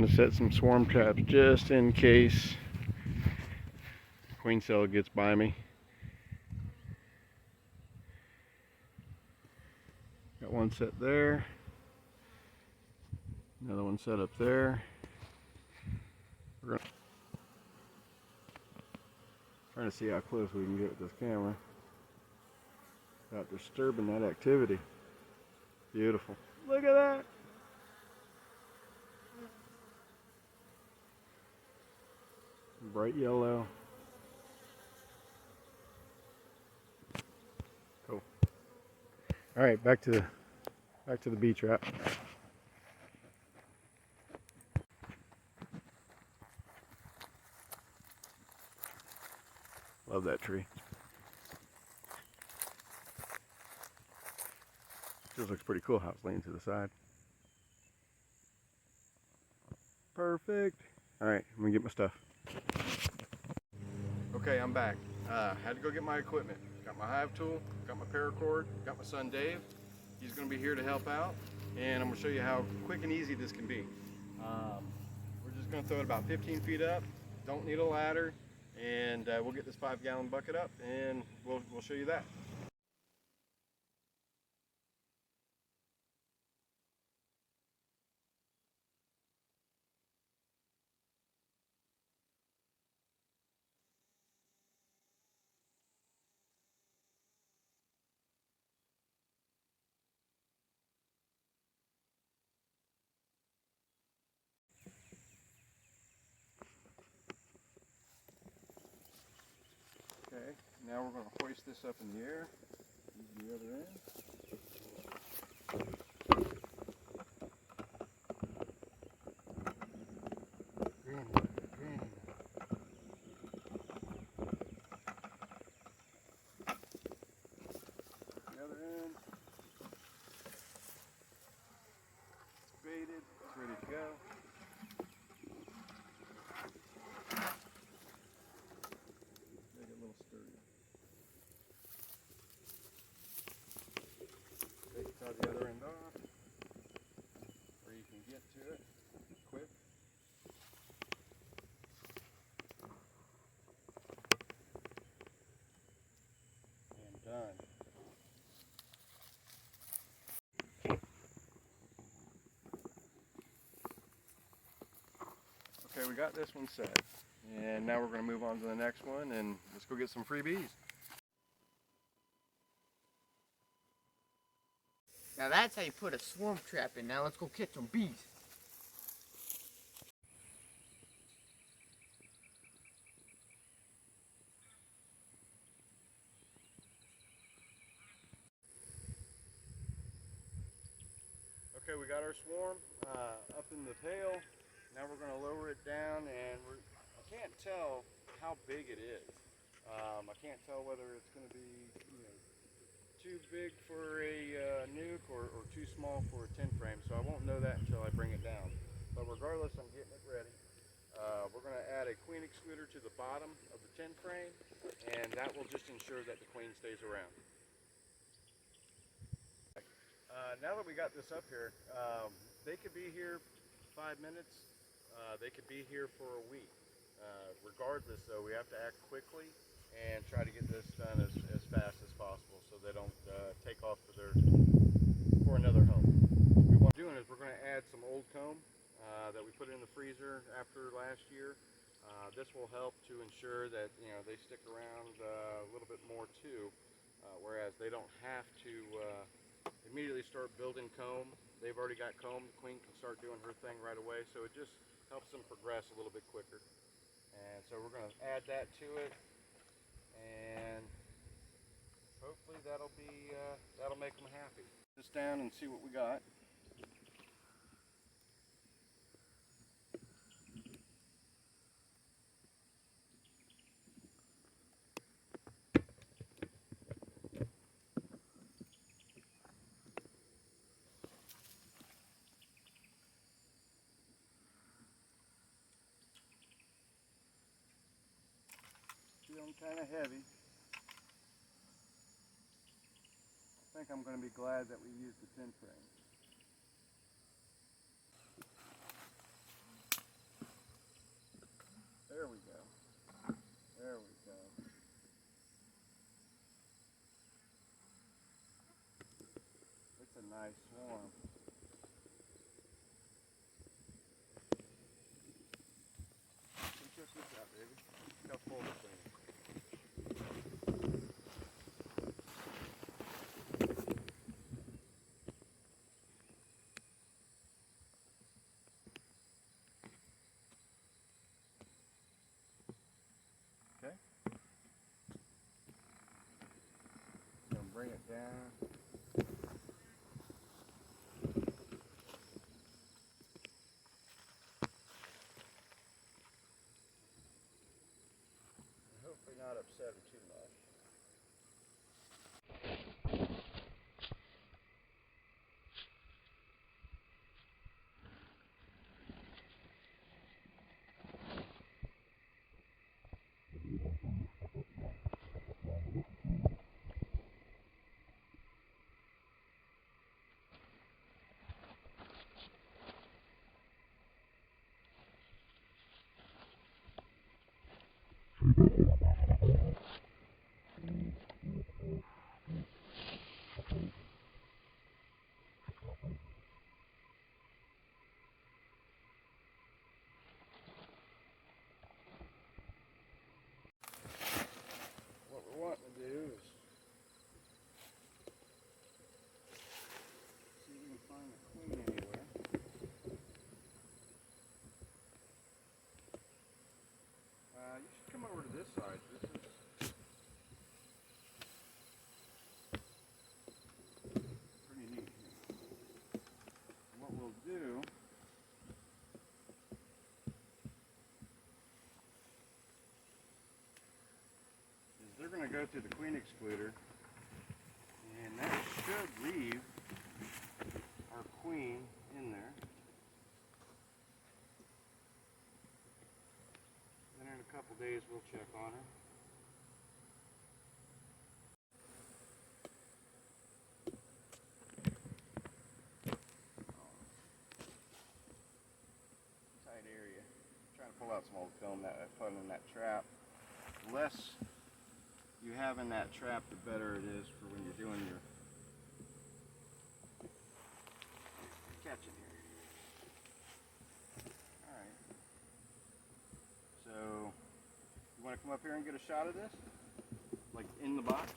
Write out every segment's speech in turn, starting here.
going to set some swarm traps just in case queen cell gets by me. Got one set there, another one set up there. We're trying to see how close we can get with this camera without disturbing that activity. Beautiful. Look at that. Bright yellow. Cool. All right, back to the bee trap. Love that tree. Just looks pretty cool how it's laying to the side. Perfect. All right, I'm gonna get my stuff. Okay, I'm back. Had to go get my equipment. Got my hive tool, got my paracord, got my son Dave. He's gonna be here to help out, and I'm gonna show you how quick and easy this can be. We're just gonna throw it about 15 feet up. Don't need a ladder, and we'll get this 5-gallon bucket up, and we'll show you that. Okay, now we're going to hoist this up in the air, use the other end. The other end. It's baited, it's ready to go. Make it a little sturdy. Take the other end off, where you can get to it quick. And done. Okay, we got this one set, and now we're going to move on to the next one, and let's go get some freebies. Now that's how you put a swarm trap in. Now let's go catch some bees. Okay, we got our swarm up in the tail. Now we're going to lower it down, and I can't tell how big it is. I can't tell whether it's going to be, too big for a nuke or too small for a 10 frame, so I won't know that until I bring it down. But regardless, I'm getting it ready. We're going to add a queen excluder to the bottom of the 10 frame, and that will just ensure that the queen stays around. Now that we got this up here, they could be here 5 minutes, they could be here for a week. Regardless though, we have to act quickly and try to get this done as fast as possible so they don't take off for another home. What we're doing is we're going to add some old comb that we put in the freezer after last year. This will help to ensure that they stick around a little bit more too, whereas they don't have to immediately start building comb. They've already got comb. The queen can start doing her thing right away, so it just helps them progress a little bit quicker. And so we're going to add that to it, and hopefully that'll make them happy. This down and see what we got. Feeling kind of heavy. I think I'm going to be glad that we used the 10 frame. nice swarm. Check this out, baby. Look how full this thing is. Okay. Gonna bring it down. Hopefully not upset her too much. What we're wanting to do is see if we can find the queen anywhere. You should come over to this side. This is pretty neat here. What we'll do is they're going to go through the queen excluder, and that should leave our queen in there. Then in a couple days we'll check on her. Tight area. Trying to pull out some old film that I put in that trap. The less you have in that trap, the better it is for when you're doing your catching here. Alright. So, you want to come up here and get a shot of this? Like in the box?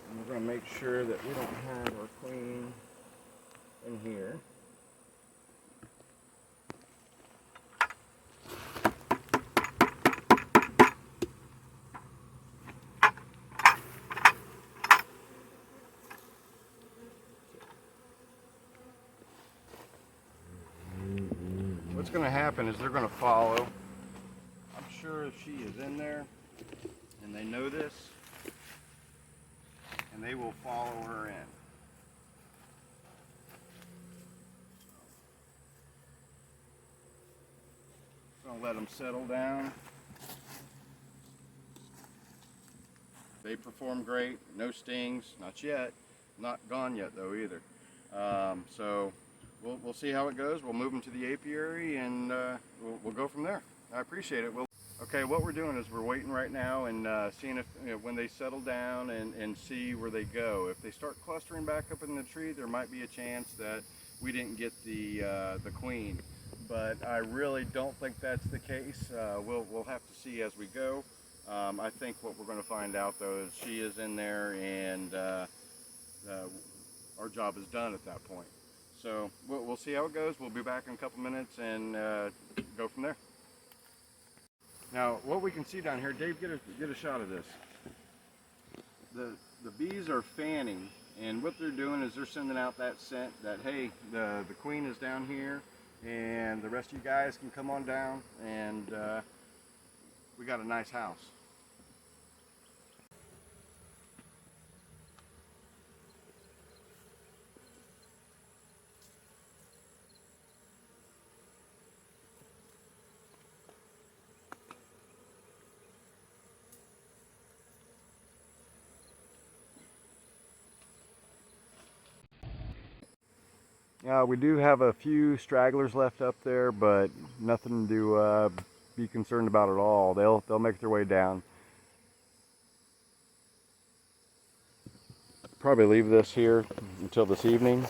And we're going to make sure that we don't have our queen in here. What's going to happen is they're going to follow. I'm sure she is in there, and they know this, and they will follow her in. Going to let them settle down. They perform great. No stings, not yet. Not gone yet though either. So we'll see how it goes. We'll move them to the apiary, and we'll go from there. I appreciate it. Okay, what we're doing is we're waiting right now and seeing if when they settle down and see where they go. If they start clustering back up in the tree, there might be a chance that we didn't get the queen. But I really don't think that's the case. We'll have to see as we go. I think what we're going to find out though is she is in there, and our job is done at that point. So we'll see how it goes. We'll be back in a couple minutes and go from there. Now, what we can see down here, Dave, get a shot of this. The bees are fanning, and what they're doing is they're sending out that scent that, hey, the queen is down here, and the rest of you guys can come on down, and we got a nice house. We do have a few stragglers left up there, but nothing to be concerned about at all. They'll make their way down. probably leave this here until this evening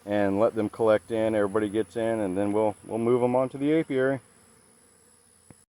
and let them collect in. Everybody gets in, and then we'll move them onto the apiary.